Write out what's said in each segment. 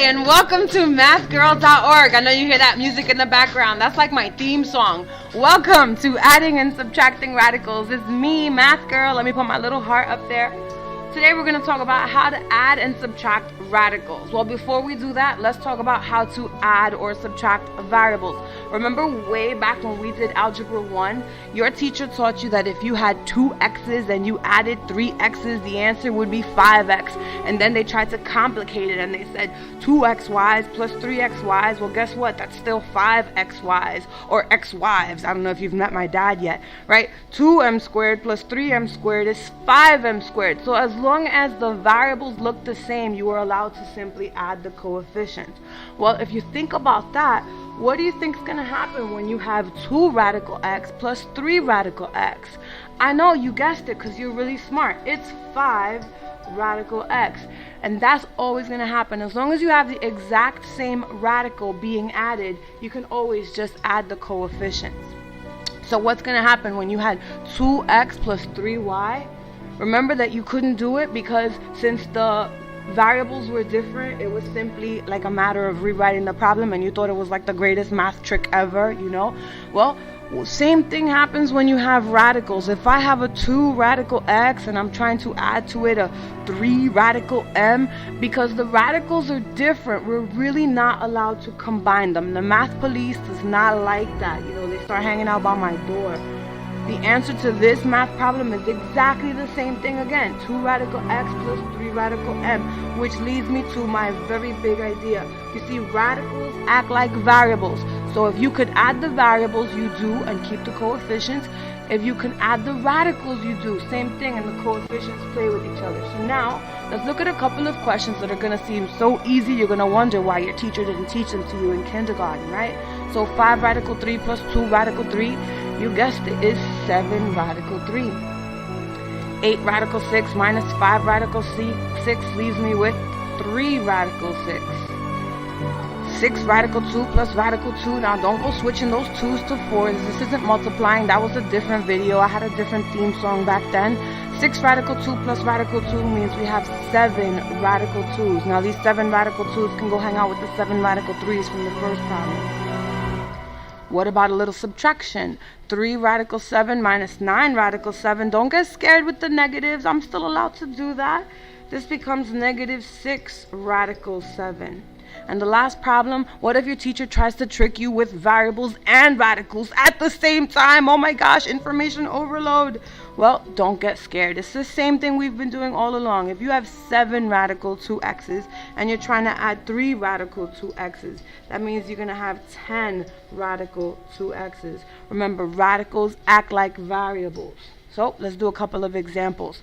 And welcome to MathGirl.org. I know you hear that music in the background. That's like my theme song. Welcome to Adding and Subtracting Radicals. It's me, Math Girl. Let me put my little heart up there. Today we're going to talk about how to add and subtract radicals. Well, before we do that, let's talk about how to add or subtract variables. Remember way back when we did Algebra 1, your teacher taught you that if you had 2 x's and you added 3 x's, the answer would be 5x. And then they tried to complicate it and they said 2xy's plus 3xy's. Well, guess what? That's still 5xy's or xy's. I don't know if you've met my dad yet, right? 2m squared plus 3m squared is 5m squared. So as long as the variables look the same, you are allowed to simply add the coefficients. Well, if you think about that, what do you think is going to happen when you have 2 radical x plus 3 radical x? I know you guessed it because you're really smart. It's 5 radical x. And that's always going to happen. As long as you have the exact same radical being added, you can always just add the coefficients. So what's going to happen when you had 2x plus 3y? Remember that you couldn't do it because since the variables were different, it was simply like a matter of rewriting the problem and you thought it was like the greatest math trick ever, you know? Well, same thing happens when you have radicals. If I have a 2 radical x and I'm trying to add to it a 3 radical m, because the radicals are different, we're really not allowed to combine them. The math police does not like that. You know, they start hanging out by my door. The answer to this math problem is exactly the same thing again. 2 radical x plus 3 radical m, which leads me to my very big idea. You see, radicals act like variables. So if you could add the variables, you do, and keep the coefficients. If you can add the radicals, you do. Same thing, and the coefficients play with each other. So now, let's look at a couple of questions that are going to seem so easy, you're going to wonder why your teacher didn't teach them to you in kindergarten, right? So 5 radical 3 plus 2 radical 3, you guessed it, is 7 radical 3. 8 radical 6 minus 5 radical 6 leaves me with 3 radical 6. 6 radical 2 plus radical 2. Now don't go switching those 2's to 4's. This isn't multiplying. That was a different video. I had a different theme song back then. 6 radical 2 plus radical 2 means we have 7 radical 2's. Now these 7 radical 2's can go hang out with the 7 radical 3's from the first problem. What about a little subtraction? 3 radical 7 minus 9 radical 7. Don't get scared with the negatives. I'm still allowed to do that. This becomes negative 6 radical 7. And the last problem, what if your teacher tries to trick you with variables and radicals at the same time? Oh my gosh, information overload. Well, don't get scared. It's the same thing we've been doing all along. If you have 7 radical 2x's and you're trying to add 3 radical 2x's, that means you're going to have 10 radical 2x's. Remember, radicals act like variables. So let's do a couple of examples.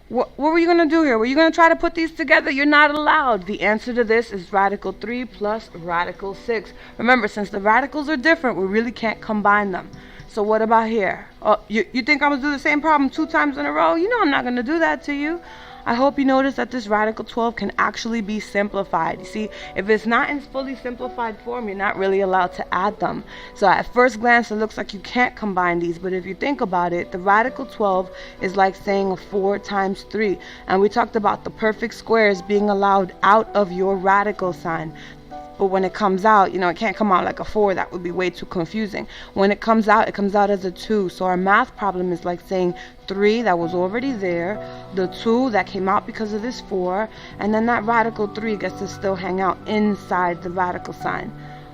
What were you going to do here? Were you going to try to put these together? You're not allowed. The answer to this is radical 3 plus radical 6. Remember, since the radicals are different, we really can't combine them. So what about here? Oh, you think I'm going to do the same problem 2 times in a row? You know I'm not going to do that to you. I hope you notice that this radical 12 can actually be simplified. You see, if it's not in fully simplified form, you're not really allowed to add them. So at first glance, it looks like you can't combine these. But if you think about it, the radical 12 is like saying a 4 times 3. And we talked about the perfect squares being allowed out of your radical sign. But when it comes out, you know, it can't come out like a 4. That would be way too confusing. When it comes out as a 2. So our math problem is like saying 3 that was already there, the 2 that came out because of this 4, and then that radical 3 gets to still hang out inside the radical sign.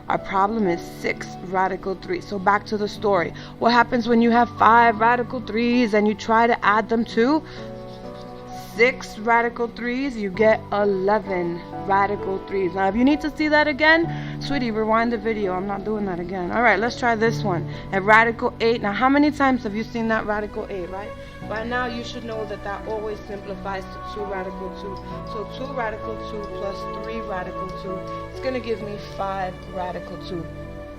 Our problem is 6 radical 3. So back to the story. What happens when you have 5 radical 3's and you try to add them to 6 radical 3's, you get 11 radical 3's. Now, if you need to see that again, sweetie, rewind the video. I'm not doing that again. All right, let's try this one. At radical 8. Now, how many times have you seen that radical 8, right? By now, you should know that that always simplifies to 2 radical 2. So 2 radical 2 plus 3 radical 2 is going to give me 5 radical 2.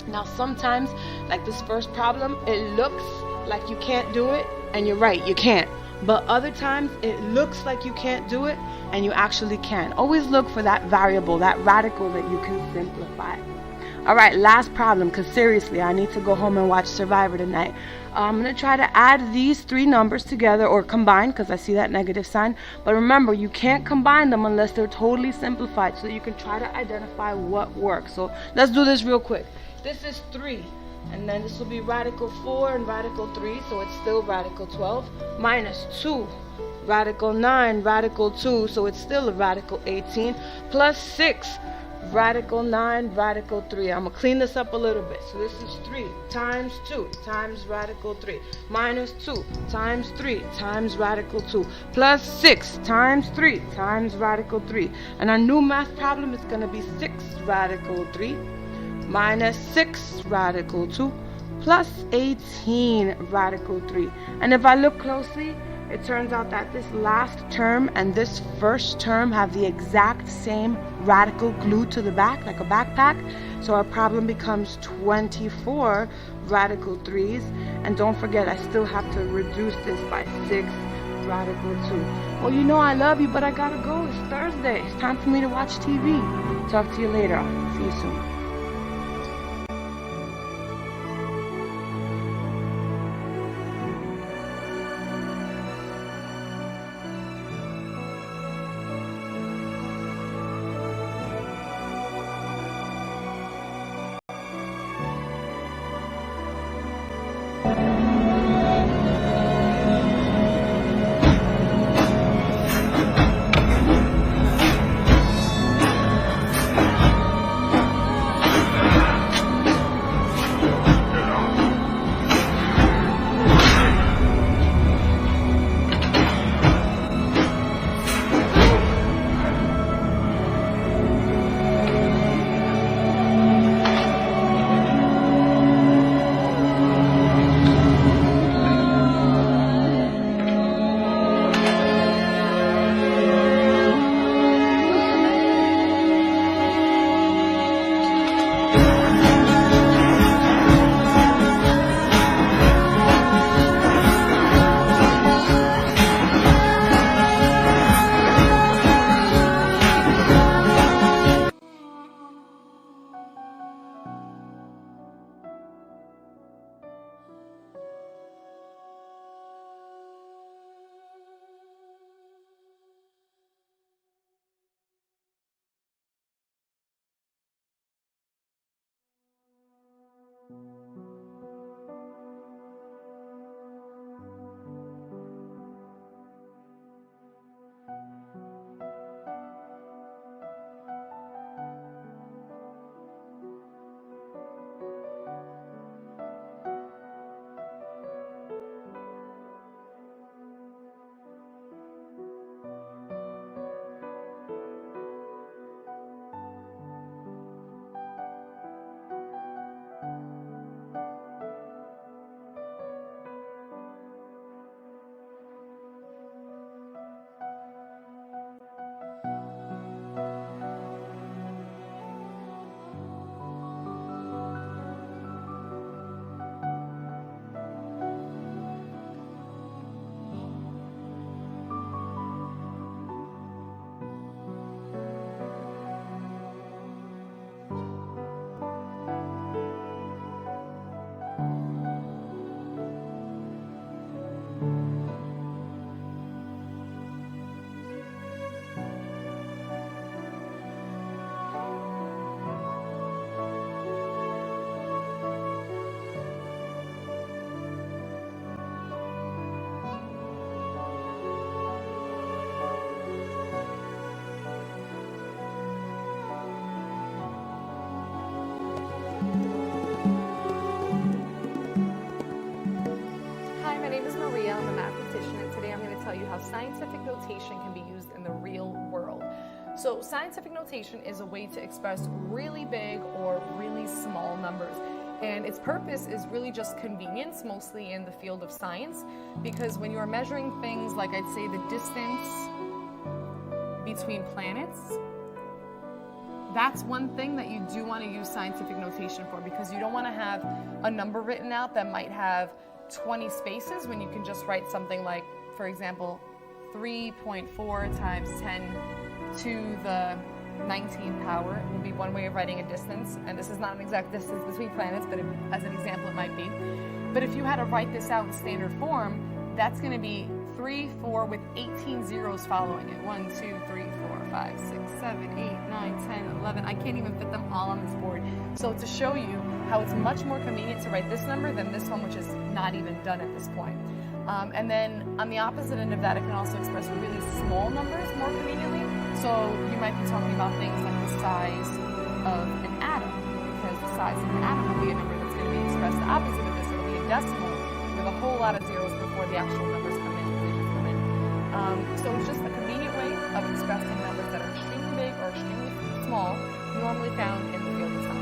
Now, sometimes, like this first problem, it looks like you can't do it, and you're right, you can't. But other times it looks like you can't do it and you actually can. Always look for that variable, that radical that you can simplify. All right, last problem, because seriously, I need to go home and watch Survivor tonight. I'm going to try to add these three numbers together, or combine, because I see that negative sign. But remember, you can't combine them unless they're totally simplified, so you can try to identify what works. So let's do this real quick. This is 3, and then this will be radical 4 and radical 3, so it's still radical 12, minus 2. Radical 9, radical 2, so it's still a radical 18, plus 6, radical 9, radical 3. I'm going to clean this up a little bit. So this is 3 times 2 times radical 3, minus 2 times 3 times radical 2, plus 6 times 3 times radical 3. And our new math problem is going to be 6 radical 3 minus 6 radical 2 plus 18 radical 3. And if I look closely, it turns out that this last term and this first term have the exact same radical glued to the back, like a backpack. So our problem becomes 24 radical 3s. And don't forget, I still have to reduce this by 6 radical 2. Well, you know I love you, but I gotta go. It's Thursday. It's time for me to watch TV. Talk to you later. See you soon. how scientific notation can be used in the real world. So scientific notation is a way to express really big or really small numbers. And its purpose is really just convenience, mostly in the field of science, because when you're measuring things like, I'd say, the distance between planets, that's one thing that you do want to use scientific notation for, because you don't want to have a number written out that might have 20 spaces when you can just write something like, for example, 3.4 times 10 to the 19 power will be one way of writing a distance, and this is not an exact distance between planets, but as an example it might be. But if you had to write this out in standard form, that's going to be 3, 4 with 18 zeros following it. 1, 2, 3, 4, 5, 6, 7, 8, 9, 10, 11. I can't even fit them all on this board. So to show you how it's much more convenient to write this number than this one, which is not even done at this point. And then on the opposite end of that, it can also express really small numbers more conveniently. So you might be talking about things like the size of an atom, because the size of an atom will be a number that's going to be expressed. The opposite of this, it'll be a decimal with a whole lot of zeros before the actual numbers come in, digits come in. So it's just a convenient way of expressing numbers that are extremely big or extremely small, normally found in the field of science.